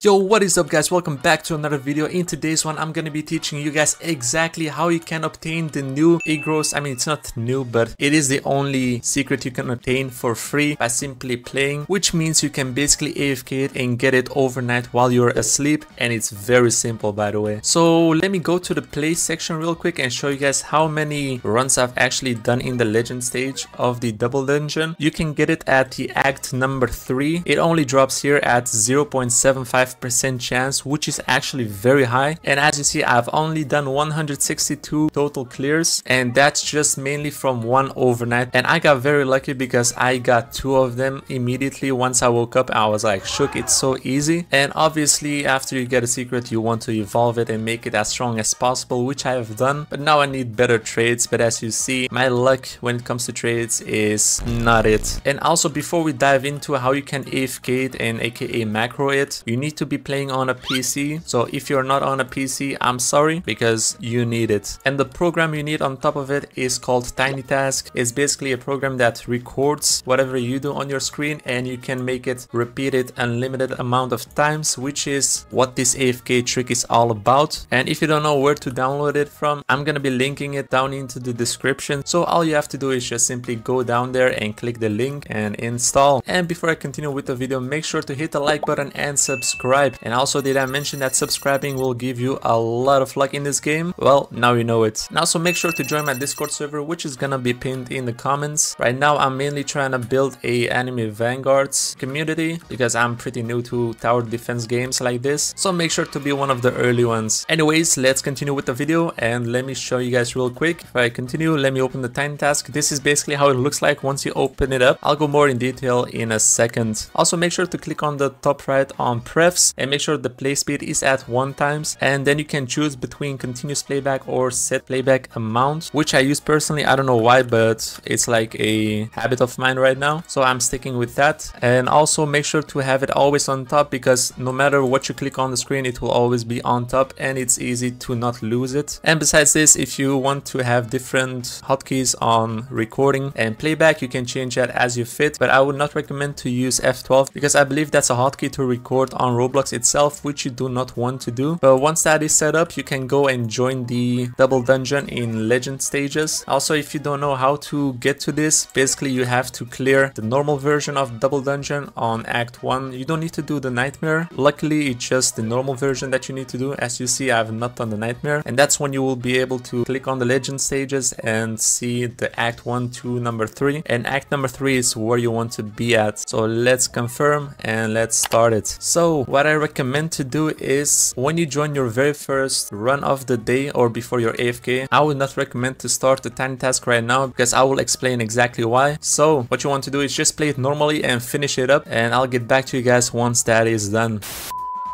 Yo, what is up guys, welcome back to another video. In today's one I'm gonna be teaching you guys exactly how you can obtain the new Igros. I mean, it's not new, but it is the only secret you can obtain for free by simply playing, which means you can basically AFK it and get it overnight while you're asleep, and it's very simple by the way. So let me go to the play section real quick and show you guys how many runs I've actually done in the legend stage of the double dungeon. You can get it at the act number 3. It only drops here at 0.75% chance, which is actually very high, and as you see I've only done 162 total clears, and that's just mainly from one overnight. And I got very lucky because I got 2 of them immediately. Once I woke up I was like shook, it's so easy. And obviously after you get a secret you want to evolve it and make it as strong as possible, which I have done, but now I need better trades. But as you see, my luck when it comes to trades is not it. And also, before we dive into how you can AFK it and aka macro it, you need to be playing on a PC. So if you're not on a PC, I'm sorry, because you need it. And the program you need on top of it is called TinyTask. It's basically a program that records whatever you do on your screen, and you can make it repeat it unlimited amount of times, which is what this AFK trick is all about. And if you don't know where to download it from, I'm gonna be linking it down into the description. So all you have to do is just simply go down there and click the link and install. And before I continue with the video, make sure to hit the like button and subscribe. And also, did I mention that subscribing will give you a lot of luck in this game? Well, now you know it. And also make sure to join my Discord server, which is gonna be pinned in the comments. Right now I'm mainly trying to build a anime Vanguards community because I'm pretty new to tower defense games like this, so make sure to be one of the early ones. Anyways, let's continue with the video and let me show you guys real quick. If I continue, let me open the TinyTask. This is basically how it looks like once you open it up. I'll go more in detail in a second. Also make sure to click on the top right on prefs and make sure the play speed is at 1 times, and then you can choose between continuous playback or set playback amount, which I use personally. I don't know why, but it's like a habit of mine right now, so I'm sticking with that. And also make sure to have it always on top, because no matter what you click on the screen it will always be on top and it's easy to not lose it. And besides this, if you want to have different hotkeys on recording and playback, you can change that as you fit, but I would not recommend to use F12 because I believe that's a hotkey to record on Roblox itself, which you do not want to do. But once that is set up, you can go and join the double dungeon in legend stages. Also, if you don't know how to get to this, basically you have to clear the normal version of double dungeon on act 1. You don't need to do the nightmare. Luckily it's just the normal version that you need to do. As you see, I have not done the nightmare, and that's when you will be able to click on the legend stages and see the act 1 to number 3, and act number 3 is where you want to be at. So let's confirm and let's start it. So what I recommend to do is, when you join your very first run of the day or before your AFK, I would not recommend to start the TinyTask right now because I will explain exactly why. So what you want to do is just play it normally and finish it up, and I'll get back to you guys once that is done.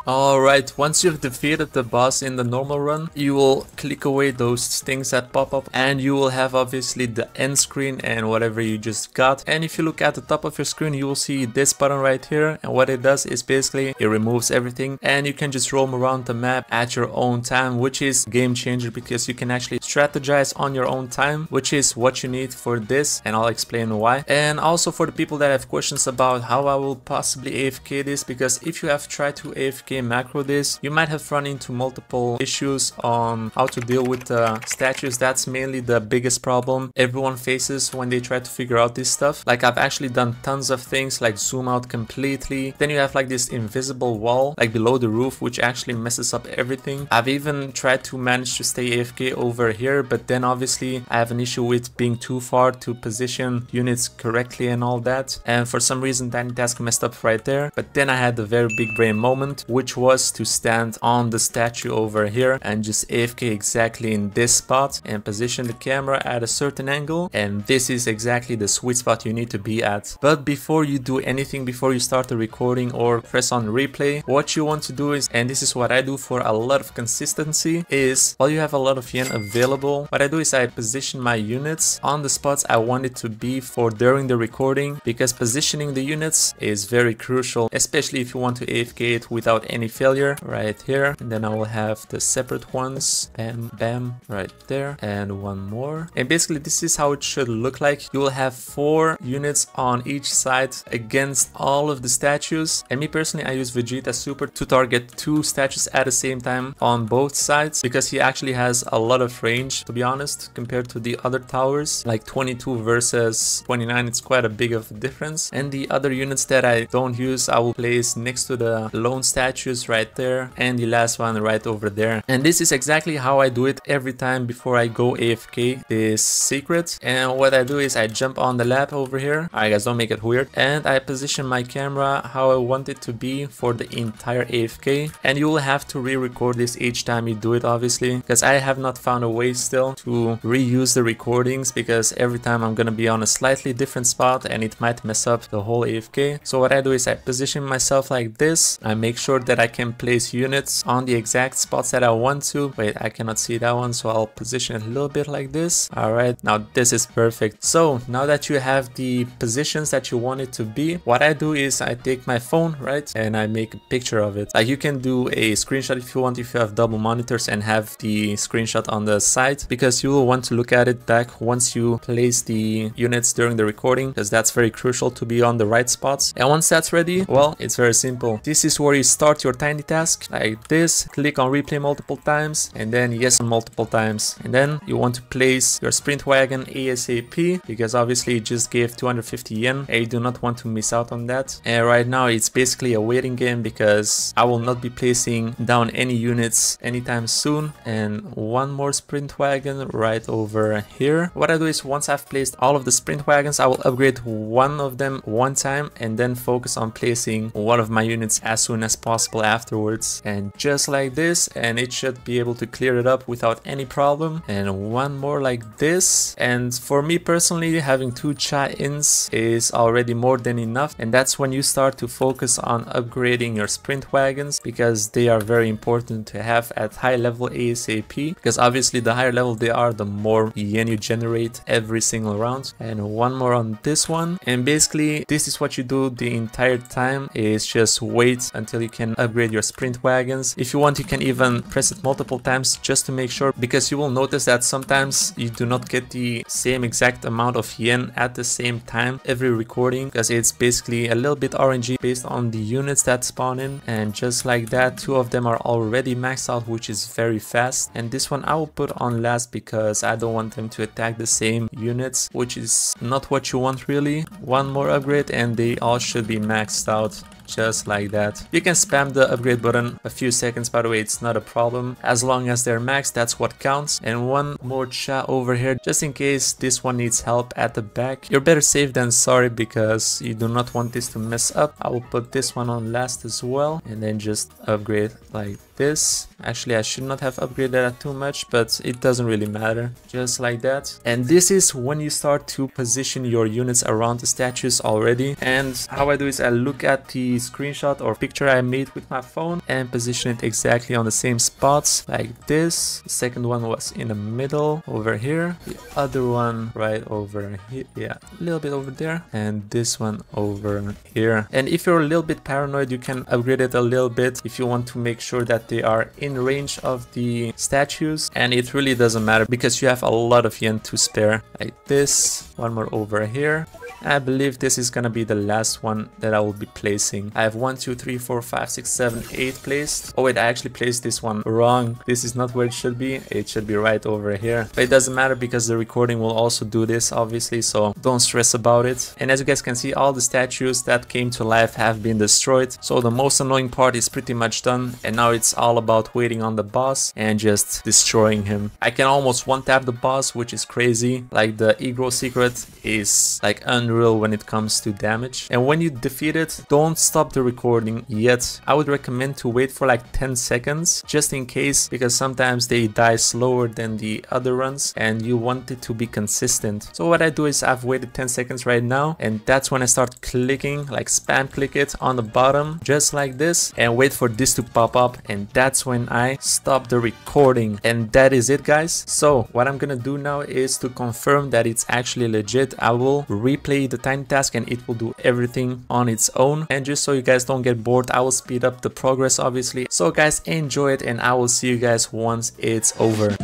Alright, once you've defeated the boss in the normal run, you will click away those things that pop up, and you will have obviously the end screen and whatever you just got. And if you look at the top of your screen, you will see this button right here, and what it does is basically it removes everything and you can just roam around the map at your own time, which is game changer because you can actually strategize on your own time, which is what you need for this, and I'll explain why. And also for the people that have questions about how I will possibly AFK this, because if you have tried to AFK macro this, you might have run into multiple issues on how to deal with the statues. That's mainly the biggest problem everyone faces when they try to figure out this stuff. Like, I've actually done tons of things like zoom out completely, then you have like this invisible wall like below the roof, which actually messes up everything. I've even tried to manage to stay AFK over here, but then obviously I have an issue with being too far to position units correctly and all that, and for some reason TinyTask messed up right there. But then I had a very big brain moment, which was to stand on the statue over here and just AFK exactly in this spot and position the camera at a certain angle, and this is exactly the sweet spot you need to be at. But before you do anything, before you start the recording or press on replay, what you want to do is, and this is what I do for a lot of consistency, is while you have a lot of yen available, what I do is I position my units on the spots I want it to be for during the recording, because positioning the units is very crucial, especially if you want to AFK it without any failure right here. And then I will have the separate ones, bam, bam, right there, and one more. And basically this is how it should look like. You will have 4 units on each side against all of the statues. And me personally, I use Vegeta Super to target 2 statues at the same time on both sides, because he actually has a lot of range, to be honest, compared to the other towers. Like 22 versus 29, it's quite a big of a difference. And the other units that I don't use, I will place next to the lone statues right there, and the last one right over there. And this is exactly how I do it every time before I go AFK this secret. And what I do is I jump on the lap over here. Alright guys, don't make it weird. And I position my camera how I want it to be for the entire AFK. And you will have to re-record this each time you do it, obviously, because I have not found a way still to reuse the recordings, because every time I'm gonna be on a slightly different spot and it might mess up the whole AFK. So what I do is I position myself like this. I make sure that I can place units on the exact spots that I want to. Wait, I cannot see that one, so I'll position it a little bit like this. Alright, now this is perfect. So now that you have the positions that you want it to be, what I do is I take my phone, right, and I make a picture of it. Like you can do a screenshot if you want, if you have double monitors, and have the screenshot on the side, because you will want to look at it back once you place the units during the recording, because that's very crucial to be on the right spots. And once that's ready, well, it's very simple. This is where you start your tiny task like this. Click on replay multiple times, and then yes multiple times, and then you want to place your sprint wagon ASAP, because obviously it just gave 250 yen and you do not want to miss out on that. And right now it's basically a waiting game, because I will not be placing down any units anytime soon. And one more sprint wagon right over here. What I do is once I've placed all of the sprint wagons, I will upgrade one of them one time and then focus on placing one of my units as soon as possible afterwards. And just like this, and it should be able to clear it up without any problem. And one more like this. And for me personally, having 2 cha-ins is already more than enough. And that's when you start to focus on upgrading your sprint wagons, because they are very important to have at high level ASAP, because obviously the higher level they are, the more yen you generate every single round. And one more on this one. And basically this is what you do the entire time, is just wait until you can upgrade your sprint wagons. If you want, you can even press it multiple times just to make sure, because you will notice that sometimes you do not get the same exact amount of yen at the same time every recording, because it's basically a little bit RNG based on the units that spawn in. And just like that, 2 of them are already maxed out, which is very fast. And this one I will put on last, because I don't want them to attack the same units, which is not what you want really. One more upgrade and they all should be maxed out. Just like that. You can spam the upgrade button a few seconds, by the way, it's not a problem. As long as they're maxed, that's what counts. And one more cha over here, just in case this one needs help at the back. You're better safe than sorry, because you do not want this to mess up. I will put this one on last as well, and then just upgrade like this. Actually, I should not have upgraded that too much, but it doesn't really matter. Just like that. And this is when you start to position your units around the statues already. And how I do is I look at the screenshot or picture I made with my phone and position it exactly on the same spots like this. The second one was in the middle over here, the other one right over here, yeah, a little bit over there, and this one over here. And if you're a little bit paranoid, you can upgrade it a little bit if you want to make sure that they are in range of the statues. And it really doesn't matter, because you have a lot of yen to spare. Like this, one more over here. I believe this is gonna be the last one that I will be placing. I have 1, 2, 3, 4, 5, 6, 7, 8 placed. Oh wait, I actually placed this one wrong. This is not where it should be. It should be right over here. But it doesn't matter, because the recording will also do this, obviously, so don't stress about it. And as you guys can see, all the statues that came to life have been destroyed. So the most annoying part is pretty much done. And now it's all about waiting on the boss and just destroying him. I can almost one-tap the boss, which is crazy. Like the Egro secret is like unreal when it comes to damage. And when you defeat it, don't stop the recording yet. I would recommend to wait for like 10 seconds just in case, because sometimes they die slower than the other runs and you want it to be consistent. So what I do is I've waited 10 seconds right now, and that's when I start clicking, like spam click it on the bottom just like this, and wait for this to pop up, and that's when I stop the recording. And that is it, guys. So what I'm gonna do now is to confirm that it's actually legit. I will replay play the tiny task and it will do everything on its own. And just so you guys don't get bored, I will speed up the progress obviously. So guys, enjoy it and I will see you guys once it's over.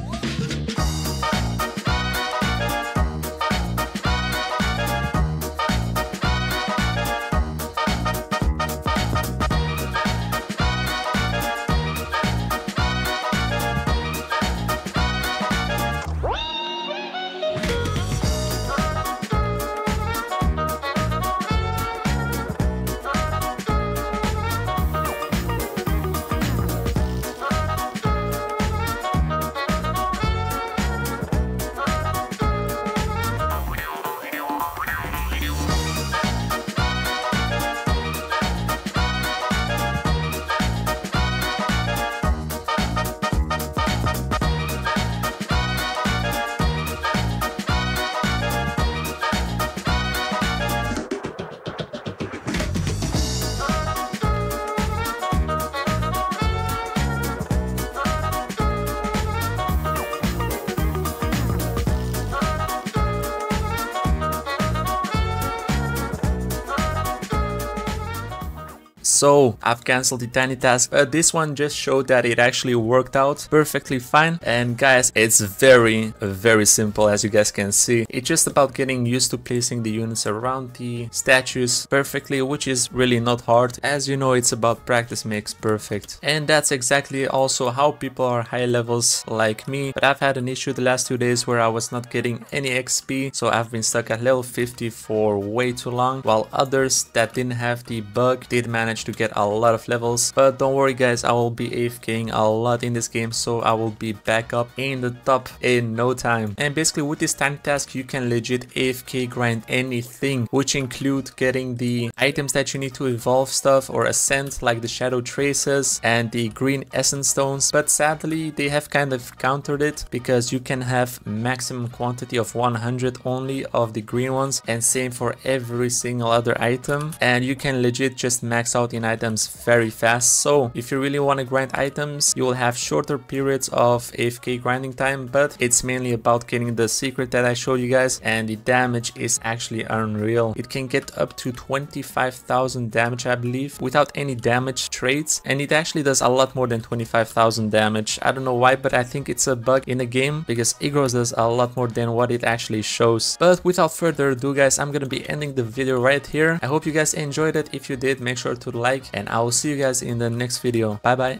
So I've cancelled the tiny task, but this one just showed that it actually worked out perfectly fine. And guys, it's very simple, as you guys can see. It's just about getting used to placing the units around the statues perfectly, which is really not hard. As you know, it's about practice makes perfect. And that's exactly also how people are high levels like me. But I've had an issue the last 2 days where I was not getting any XP, so I've been stuck at level 50 for way too long, while others that didn't have the bug did manage to get a lot of levels. But don't worry guys, I will be AFKing a lot in this game, so I will be back up in the top in no time. And basically with this tiny task you can legit AFK grind anything, which include getting the items that you need to evolve stuff or ascend, like the shadow traces and the green essence stones. But sadly they have kind of countered it, because you can have maximum quantity of 100 only of the green ones, and same for every single other item, and you can legit just max out in items very fast. So if you really want to grind items, you will have shorter periods of AFK grinding time, but it's mainly about getting the secret that I showed you guys, and the damage is actually unreal. It can get up to 25,000 damage I believe without any damage traits, and it actually does a lot more than 25,000 damage. I don't know why, but I think it's a bug in the game, because Igros does a lot more than what it actually shows. But without further ado guys, I'm gonna be ending the video right here. I hope you guys enjoyed it. If you did, make sure to like, and I will see you guys in the next video. Bye bye.